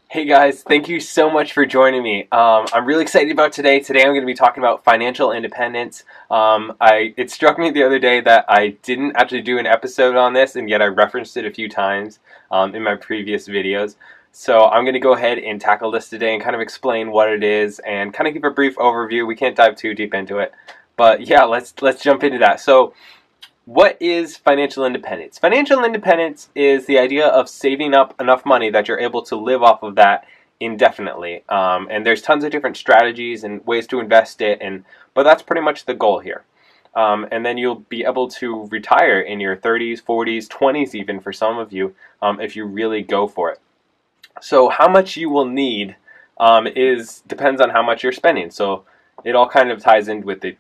Hey guys, thank you so much for joining me. I'm really excited about today. Today I'm going to be talking about financial independence. It struck me the other day that I didn't actually do an episode on this, and yet I referenced it a few times in my previous videos. So I'm going to go ahead and tackle this today and kind of explain what it is and kind of give a brief overview. We can't dive too deep into it, but yeah, let's jump into that. So, what is financial independence? Financial independence is the idea of saving up enough money that you're able to live off of that indefinitely. And there's tons of different strategies and ways to invest it, but that's pretty much the goal here. And then you'll be able to retire in your 30s, 40s, 20s even for some of you if you really go for it. So how much you will need depends on how much you're spending. So it all kind of ties in with it.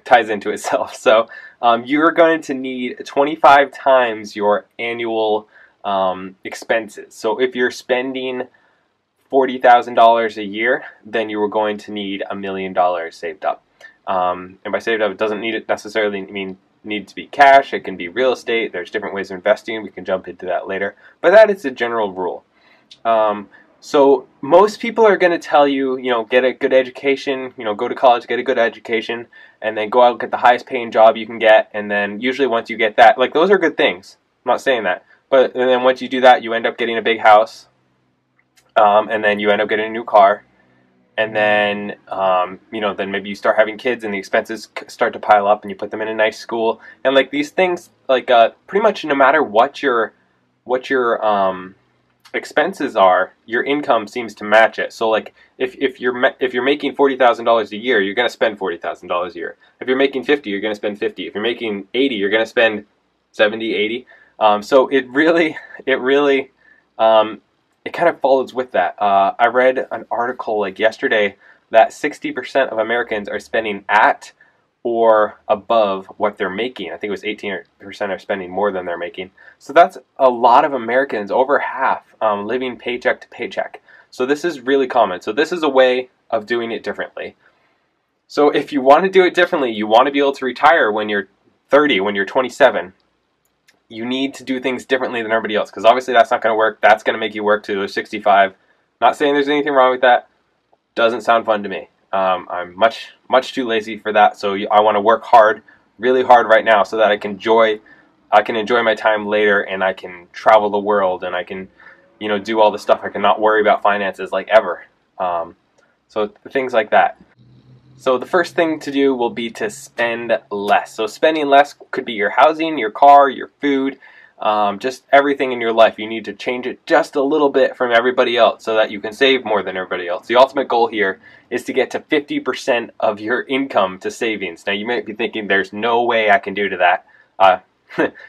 Ties into itself. So you're going to need 25 times your annual expenses. So if you're spending $40,000 a year, then you are going to need $1 million saved up. And by saved up, it doesn't necessarily need to be cash. It can be real estate. There's different ways of investing. We can jump into that later. But that is the general rule. So most people are going to tell you, get a good education, go to college, get a good education, and then go out and get the highest paying job you can get. And then usually once you get that, those are good things. I'm not saying that. And then once you do that, you end up getting a big house. And then you end up getting a new car. And then, then maybe you start having kids and the expenses start to pile up and you put them in a nice school. And these things, pretty much no matter what your expenses are, your income seems to match it. So if you're making $40,000 a year, you're going to spend $40,000 a year. If you're making 50, you're going to spend 50. If you're making 80, you're going to spend 70, 80. So it kind of follows with that. I read an article yesterday that 60% of Americans are spending at or above what they're making. I think it was 18% are spending more than they're making. So that's a lot of Americans, over half, living paycheck to paycheck. So this is really common. So this is a way of doing it differently. So if you want to do it differently, you want to be able to retire when you're 30, when you're 27, you need to do things differently than everybody else, because obviously that's not going to work. That's going to make you work to 65. Not saying there's anything wrong with that. Doesn't sound fun to me. I'm much too lazy for that, so I want to work hard, really hard right now, so that I can enjoy my time later, and I can travel the world, and I can, do all the stuff. I can not worry about finances ever. So things like that. So the first thing to do will be to spend less. So spending less could be your housing, your car, your food, just everything in your life. You need to change it just a little bit from everybody else so that you can save more than everybody else. The ultimate goal here is to get to 50% of your income to savings. Now you might be thinking there's no way I can do to that.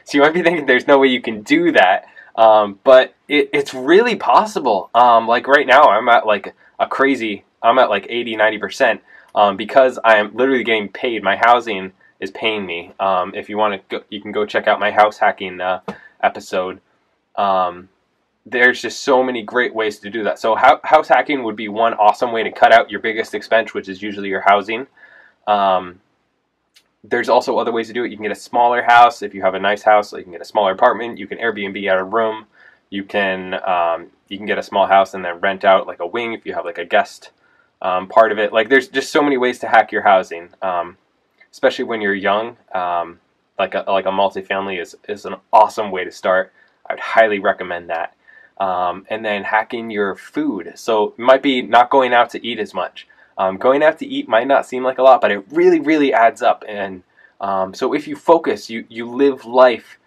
So you might be thinking there's no way you can do that, but it's really possible. Right now I'm at I'm at 80, 90%. Because I am literally getting paid. My housing is paying me. If you want to, you can go check out my house hacking episode. There's just so many great ways to do that. So house hacking would be one awesome way to cut out your biggest expense, which is usually your housing. There's also other ways to do it. You can get a smaller house if you have a nice house. So you can get a smaller apartment. You can Airbnb out a room. You can get a small house and then rent out a wing if you have a guest part of it. There's just so many ways to hack your housing, especially when you're young. A multifamily is an awesome way to start. I would highly recommend that. And then hacking your food. So it might be not going out to eat as much. Going out to eat might not seem like a lot, but it really, really adds up. And so if you focus, you live life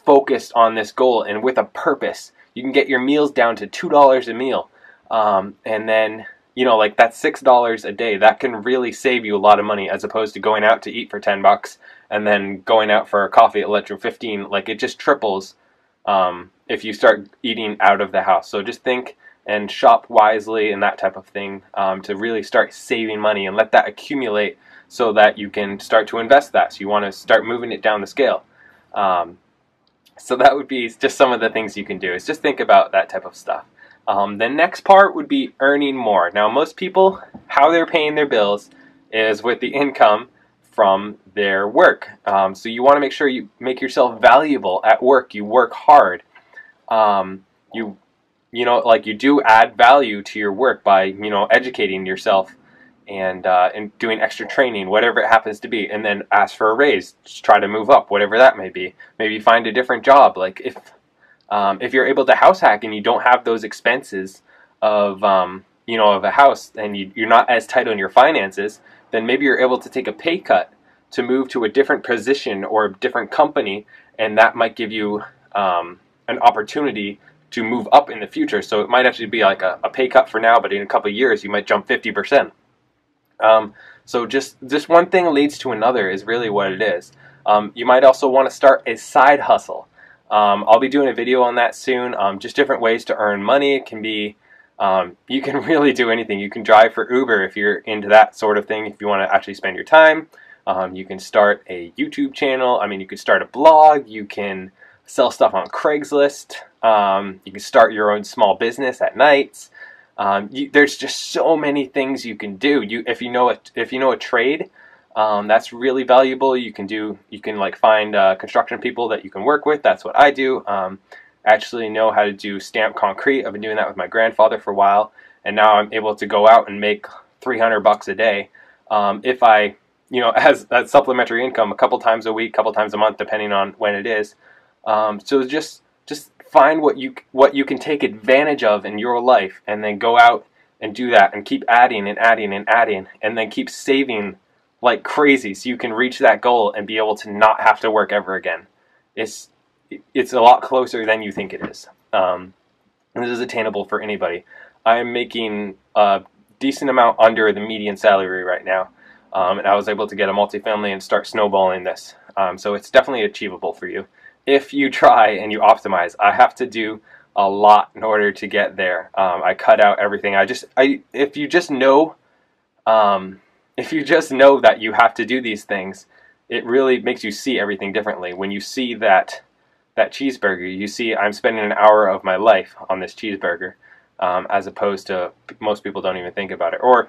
focused on this goal and with a purpose, you can get your meals down to $2 a meal. And then that's $6 a day. That can really save you a lot of money, as opposed to going out to eat for $10 and then going out for a coffee at $15. It just triples if you start eating out of the house. So just think and shop wisely and that type of thing to really start saving money and let that accumulate so that you can start to invest that. So you want to start moving it down the scale. So that would be just some of the things you can do, is just think about that type of stuff. The next part would be earning more. Now, most people, how they're paying their bills is with the income from their work. So you want to make sure you make yourself valuable at work. You work hard. You like you do add value to your work by, educating yourself and doing extra training, whatever it happens to be, and then ask for a raise, just try to move up, whatever that may be. Maybe find a different job. Like if you're able to house hack and you don't have those expenses of of a house, and you're not as tight on your finances, then maybe you're able to take a pay cut to move to a different position or a different company, and that might give you an opportunity to move up in the future. So it might actually be like a pay cut for now, but in a couple of years you might jump 50%. So just this one thing leads to another is really what it is. You might also want to start a side hustle. I'll be doing a video on that soon. Just different ways to earn money. It can be, you can really do anything. You can drive for Uber if you're into that sort of thing, if you want to actually spend your time. You can start a YouTube channel. I mean, you can start a blog. You can sell stuff on Craigslist. You can start your own small business at nights. There's just so many things you can do. If you know a trade, that's really valuable. You can like find construction people that you can work with. That's what I do. I actually know how to do stamped concrete. I've been doing that with my grandfather for a while, and now I'm able to go out and make $300 a day. If I, as that supplementary income a couple times a week, couple times a month, depending on when it is. So just find what you can take advantage of in your life, and then go out and do that, and keep adding and adding and adding, and then keep saving like crazy so you can reach that goal and be able to not have to work ever again. It's a lot closer than you think it is. This is attainable for anybody. I'm making a decent amount under the median salary right now, and I was able to get a multifamily and start snowballing this. So it's definitely achievable for you if you try and you optimize. I have to do a lot in order to get there. I cut out everything. If you just know that you have to do these things, it really makes you see everything differently. When you see that cheeseburger, you see I'm spending an hour of my life on this cheeseburger, as opposed to most people don't even think about it. Or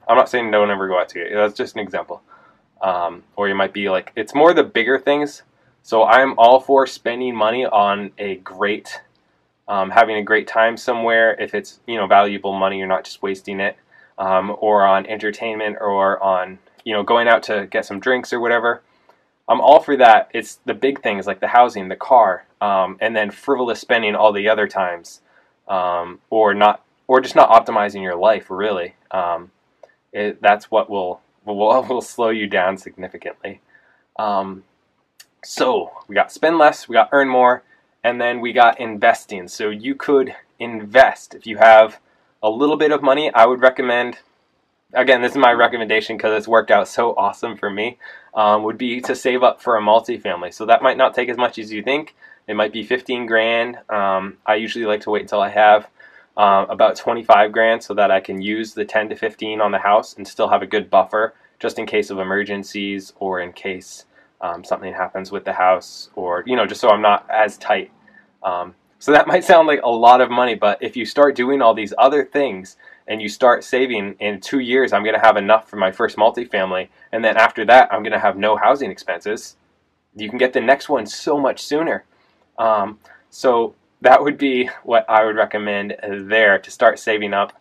I'm not saying don't ever go out to eat. That's just an example. Or you might be like, it's more the bigger things. So I'm all for spending money on having a great time somewhere. If it's valuable money, you're not just wasting it, or on entertainment, or on going out to get some drinks or whatever. I'm all for that. It's the big things like the housing, the car, and then frivolous spending all the other times, or just not optimizing your life really. That's what will slow you down significantly. So we got spend less, we got earn more, and then we got investing. So you could invest if you have a little bit of money. I would recommend, again, this is my recommendation because it's worked out so awesome for me, would be to save up for a multifamily. So that might not take as much as you think. It might be 15 grand. I usually like to wait until I have about 25 grand so that I can use the 10 to 15 on the house and still have a good buffer just in case of emergencies, or in case something happens with the house, or just so I'm not as tight. So that might sound like a lot of money, but if you start doing all these other things and you start saving, in 2 years I'm going to have enough for my first multifamily, and then after that I'm going to have no housing expenses. You can get the next one so much sooner. So that would be what I would recommend there to start saving up.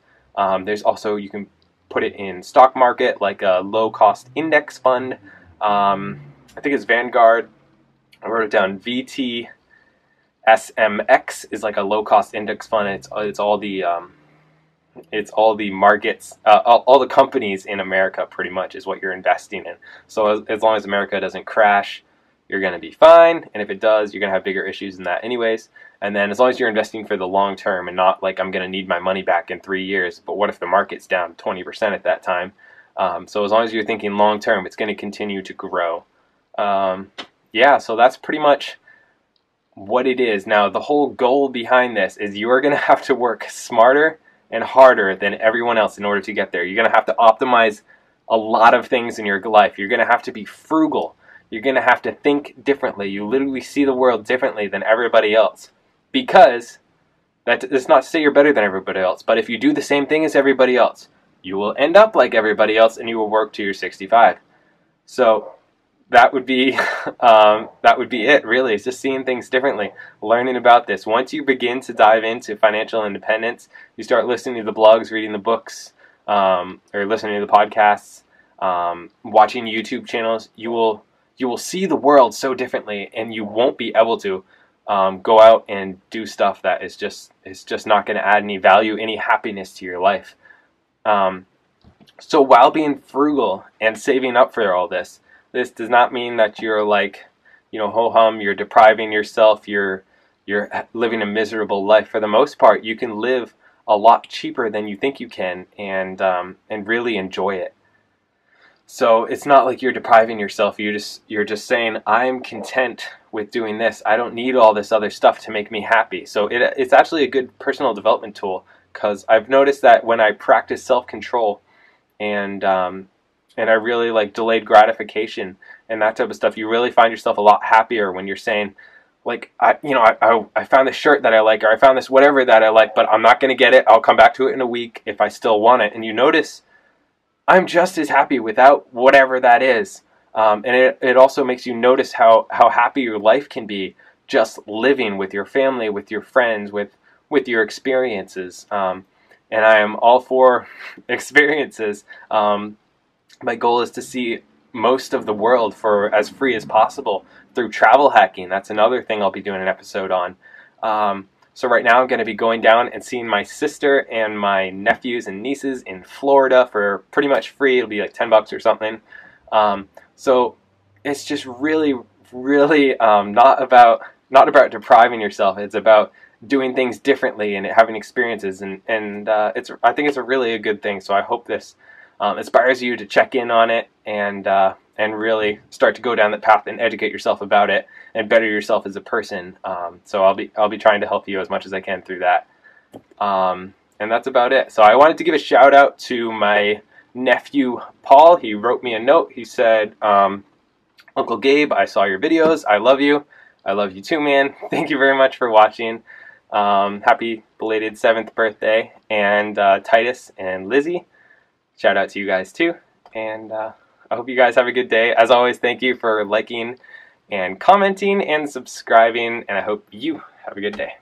There's also, you can put it in stock market, like a low cost index fund. I think it's Vanguard. I wrote it down. VTSMX is like a low cost index fund. It's all the markets, all the companies in America pretty much is what you're investing in. So as long as America doesn't crash, you're going to be fine. And if it does, you're going to have bigger issues than that anyways. And then as long as you're investing for the long term and not like I'm going to need my money back in 3 years, but what if the market's down 20% at that time? So as long as you're thinking long term, it's going to continue to grow. Yeah, so that's pretty much what it is. Now, the whole goal behind this is you're going to have to work smarter and harder than everyone else in order to get there. You're going to have to optimize a lot of things in your life. You're going to have to be frugal. You're going to have to think differently. You literally see the world differently than everybody else. Because that's not to say you're better than everybody else, but if you do the same thing as everybody else, you will end up like everybody else and you will work to your 65. So that would be it. Really, it's just seeing things differently, learning about this. Once you begin to dive into financial independence, you start listening to the blogs, reading the books, or listening to the podcasts, watching YouTube channels. You will see the world so differently, and you won't be able to go out and do stuff that is just not going to add any value, any happiness to your life. So while being frugal and saving up for all this does not mean that you're like, ho-hum, you're depriving yourself, you're living a miserable life. For the most part, you can live a lot cheaper than you think you can, and really enjoy it. So it's not like you're depriving yourself. You're just saying, I'm content with doing this. I don't need all this other stuff to make me happy. So it's actually a good personal development tool, because I've noticed that when I practice self-control and I really like delayed gratification and that type of stuff, you really find yourself a lot happier when you're saying, like, I found this shirt that I like, or I found this whatever that I like, but I'm not going to get it. I'll come back to it in a week if I still want it. And you notice I'm just as happy without whatever that is. And it also makes you notice how happy your life can be just living with your family, with your friends, with your experiences. And I am all for experiences. My goal is to see most of the world for as free as possible through travel hacking. That's another thing I'll be doing an episode on. So right now I'm going to be going down and seeing my sister and my nephews and nieces in Florida for pretty much free. It'll be like $10 or something. So it's just really, really not about depriving yourself. It's about doing things differently and having experiences, and I think it's a really a good thing. So I hope this inspires you to check in on it and really start to go down that path and educate yourself about it and better yourself as a person. So I'll be trying to help you as much as I can through that. And that's about it. So I wanted to give a shout out to my nephew Paul. He wrote me a note. He said, Uncle Gabe, I saw your videos. I love you. I love you too, man. Thank you very much for watching. Happy belated 7th birthday. And Titus and Lizzie, shout out to you guys too. And I hope you guys have a good day. As always, thank you for liking and commenting and subscribing, and I hope you have a good day.